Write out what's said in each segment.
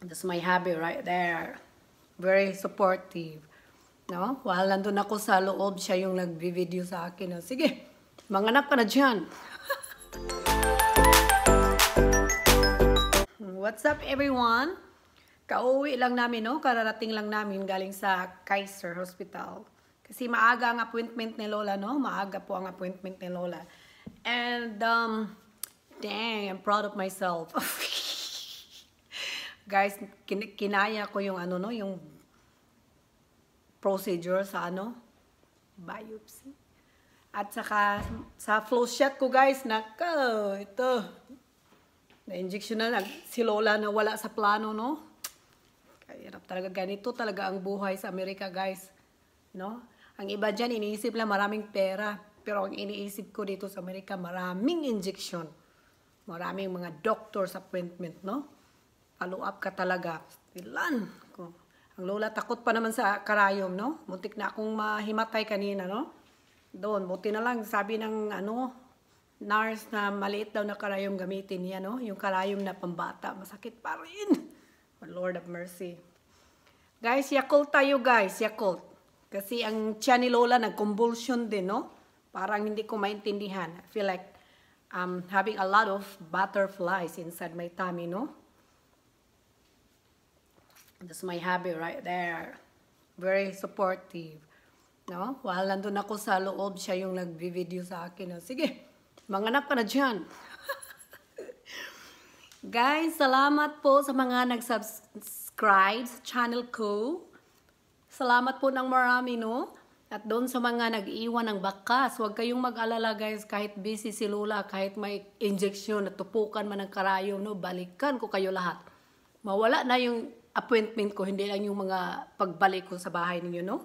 That's my hubby right there. Very supportive. No? While nandun ako sa loob, siya yung nagbi-video sa akin. No? Sige, manganak ka na dyan. What's up everyone? Kauwi lang namin, no? Kararating lang namin galing sa Kaiser Hospital. Kasi maaga ang appointment ni Lola, no? Maaga po ang appointment ni Lola. And, dang, I'm proud of myself. Guys, kinaya ko yung ano, no? Yung procedure sa ano? Biopsy. At saka, sa flow shot ko, guys, nako, ito. Na-injection na si Lola na wala sa plano, no? Kahirap talaga. Ganito talaga ang buhay sa Amerika, guys. No? Ang iba dyan, iniisip lang maraming pera. Pero ang iniisip ko dito sa Amerika, maraming injection. Maraming mga doctor's appointment, no? Follow up ka talaga. Ilan? Ang Lola, takot pa naman sa karayom, no? Muntik na akong mahimatay kanina, no? Doon, buti na lang, sabi ng, ano, nurse na maliit daw na karayom gamitin niya, no? Yung karayom na pambata, masakit pa rin. But Lord of mercy. Guys, Yakult tayo, guys. Yakult. Kasi ang tiyan ni Lola nag-convulsion din, no? Parang hindi ko maintindihan. I feel like I'm having a lot of butterflies inside my tummy, no? That's my hubby right there. Very supportive. No? While nandun ako sa loob, siya yung nagbi-video sa akin. No? Sige, manganak ka na dyan. Guys, salamat po sa mga nag-subscribe sa channel ko. Salamat po ng marami, no? At doon sa mga nag-iwan ng bakas, huwag kayong mag-alala, guys. Kahit busy si Lola, kahit may injection, natupukan man ng karayom, no? Balikan ko kayo lahat. Mawala na yung appointment ko, hindi lang yung mga pagbalik ko sa bahay ninyo, no?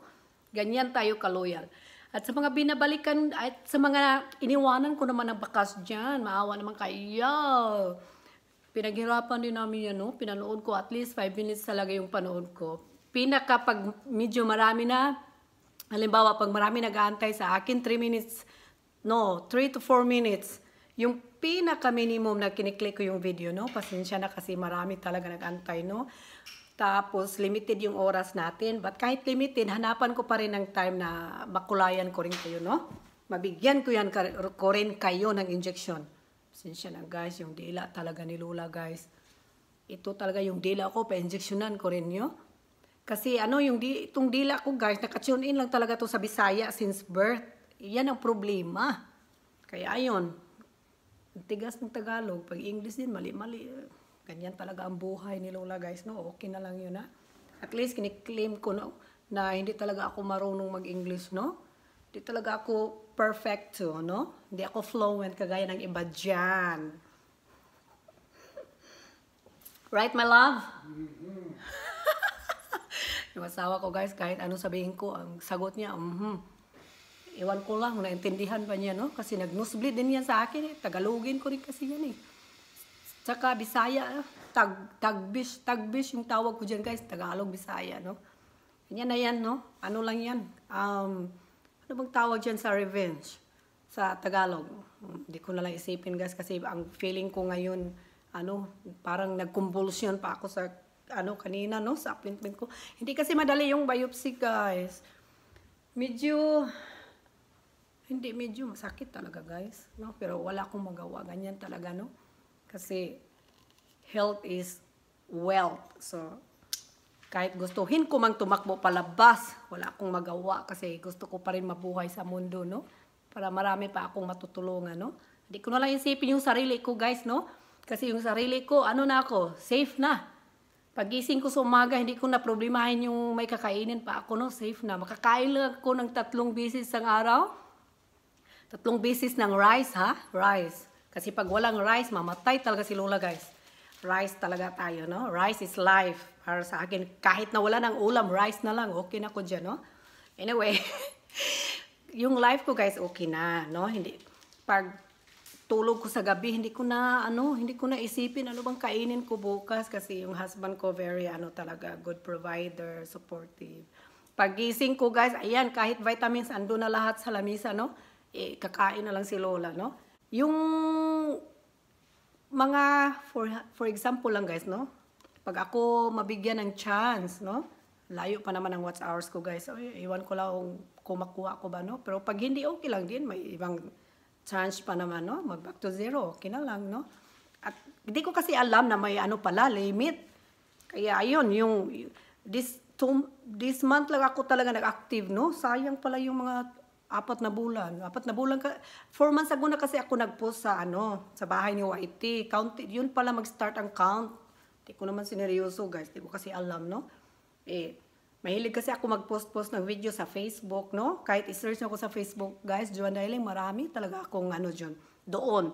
Ganyan tayo kaloyal. At sa mga binabalikan, at sa mga iniwanan ko naman ng bakas dyan, maawa naman kayo. Pinaghirapan din namin yan, no? Pinanood ko, at least 5 minutes talaga yung panood ko. Pag medyo marami na, halimbawa, pag marami nag-aantay sa akin, 3 minutes, no, 3 to 4 minutes, yung pinaka-minimum na kiniklik ko yung video, no? Pasensya na kasi marami talaga nag-aantay, no? Tapos, limited yung oras natin. But kahit limited, hanapan ko pa rin ng time na makulayan ko rin kayo, no? Mabigyan ko rin kayo ng injection. Pasensya na, guys. Yung dila talaga ni Lola, guys. Ito talaga yung dila ko. Pa-injectionan ko rin nyo. Kasi ano, itong dila ko, guys, naka-tune in lang talaga to sa Bisaya since birth. Yan ang problema. Kaya ayun. Tigas ng Tagalog. Pag English din, mali-mali. Ganyan talaga ang buhay ni Lola, guys, no? Okay na lang yun, ha? At least, kiniklaim ko, no? Na hindi talaga ako marunong mag-English, no? Hindi talaga ako perfecto, no? Hindi ako fluent kagaya ng iba dyan. Right, my love? Yung asawa ko, guys, kahit ano sabihin ko, ang sagot niya, Iwan ko lang, naintindihan pa niya, no? Kasi nag-nosebleed din yan sa akin, eh. Tagalogin ko rin kasi yan, eh. Tsaka Bisaya, tagbis yung tawag ko dyan, guys. Tagalog, Bisaya, no? Yan na yan, no? Ano lang yan? Ano bang tawag dyan sa revenge? Sa Tagalog. Hindi ko na lang isipin, guys, kasi ang feeling ko ngayon, parang nag-convulsion pa ako sa, kanina, no? Sa appointment ko. Hindi kasi madali yung biopsy, guys. Medyo masakit talaga, guys, no? Pero wala akong magawa. Ganyan talaga, no? Kasi health is wealth. So, kahit gustuhin ko mang tumakbo palabas, wala akong magawa kasi gusto ko pa rin mabuhay sa mundo, no? Para marami pa akong matutulungan, no? Hindi ko na lang isipin yung sarili ko, guys, no? Kasi yung sarili ko, safe na. Pagising ko sa umaga, hindi ko na problemahin yung may kakainin pa ako, no? Safe na. Makakain lang ako ng 3 beses ang araw. 3 beses ng rice, ha? Rice. Kasi pag walang rice, mamatay talaga si Lola, guys. Rice talaga tayo, no? Rice is life. Para sa akin, kahit na wala ng ulam, rice na lang. Okay na ko dyan, no? Anyway, yung life ko, guys, okay na, no? Pag tulog ko sa gabi, hindi ko na isipin ano bang kainin ko bukas. Kasi yung husband ko, very, talaga, good provider, supportive. Pagising ko, guys, ayan, kahit vitamins, ando na lahat sa lamisa, no? Kakain na lang si Lola, no? Yung mga, for example lang, guys, no? Pag ako mabigyan ng chance, no? Layo pa naman ang watch hours ko, guys. So, iwan ko lang kung makuha ko ba, no? Pero pag hindi, okay lang din. May ibang chance pa naman, no? Mag-back to zero. Okay na lang, no? At hindi ko kasi alam na may ano pala, limit. Kaya ayun, this month lang ako talaga nag-active, no? Sayang pala yung mga 4 na bulan. 4 na bulan 4 months ago na kasi ako nag-post sa sa bahay ni YT. Yun pala mag-start ang count. Hindi ko naman sineryoso, guys. Hindi ko kasi alam, no? Mahilig kasi ako mag-post ng video sa Facebook, no? Kahit i-search ako sa Facebook, guys, Joan Darling, marami talaga akong dyan. Doon,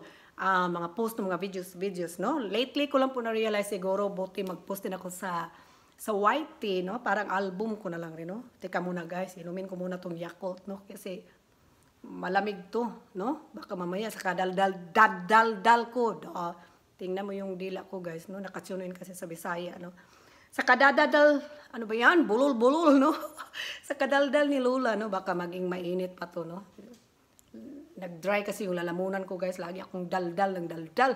mga post ng mga videos, no? Lately ko lang po na-realize siguro, buti mag-post din ako sa YT, no? Parang album ko na lang rin, no? Teka muna, guys, inumin ko muna tong Yakult, no? Kasi malamig to, no? Baka mamaya sa kadaldal ko. Tingnan mo yung dila ko, guys, no? Nakatunin kasi sa Bisaya, no? Sa kadadadal, ano ba yan? Bulol-bulol, no? Sa kadaldal ni Lola, no? Baka maging mainit pa to, no? Nag-dry kasi yung lalamunan ko, guys. Lagi akong daldal ng daldal.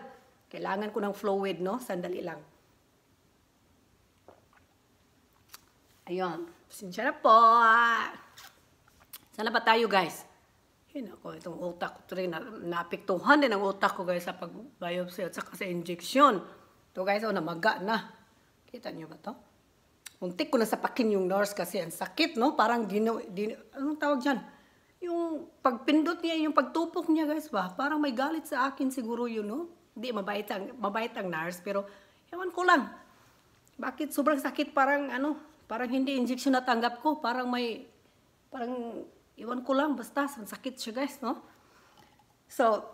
Kailangan ko ng fluid, no? Sandali lang. Ayun. Pasensya na po. Sana ba tayo, guys? Yun ako, itong utak ko rin. Naapektuhan din ang utak ko, guys, sa pag-biopsy at saka sa injection. Ito, guys, namaga na. Kita niyo ba to? Muntik ko na sapakin yung nurse kasi ang sakit, no? Parang anong tawag dyan? Yung pagpindot niya, yung pagtupok niya, guys, ba? Parang may galit sa akin siguro yun, no? Hindi, mabait ang nurse, pero ewan ko lang. Bakit sobrang sakit? Parang hindi injection na tanggap ko. Parang ewan ko lang, basta, ang sakit siya, guys, no? So,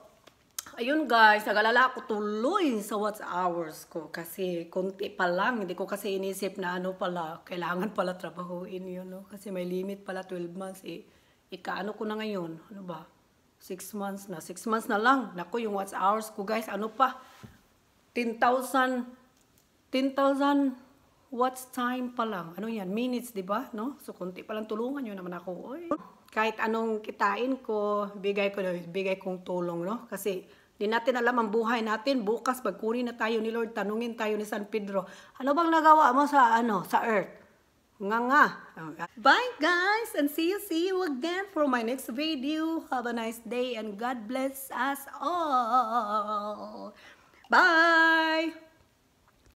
ayun guys, nag-alala ako tuloy sa watch hours ko kasi konti pa lang. Hindi ko kasi inisip na pala, kailangan pala trabahuin yun, no? Kasi may limit pala 12 months ika-ano ko na ngayon? Ano ba? 6 months na. 6 months na lang. Naku, yung watch hours ko guys, 10,000 watch time pa lang. Ano yan? Minutes, di ba? No? So, konti pa lang tulungan nyo naman ako. Oy. Kahit anong kitain ko, bigay kong tulong, no? Kasi di natin alam ang buhay natin. Bukas, pagkunin na tayo ni Lord, tanungin tayo ni San Pedro, ano bang nagawa mo sa earth? Nga. Bye guys, and see you again for my next video. Have a nice day and God bless us all. Bye!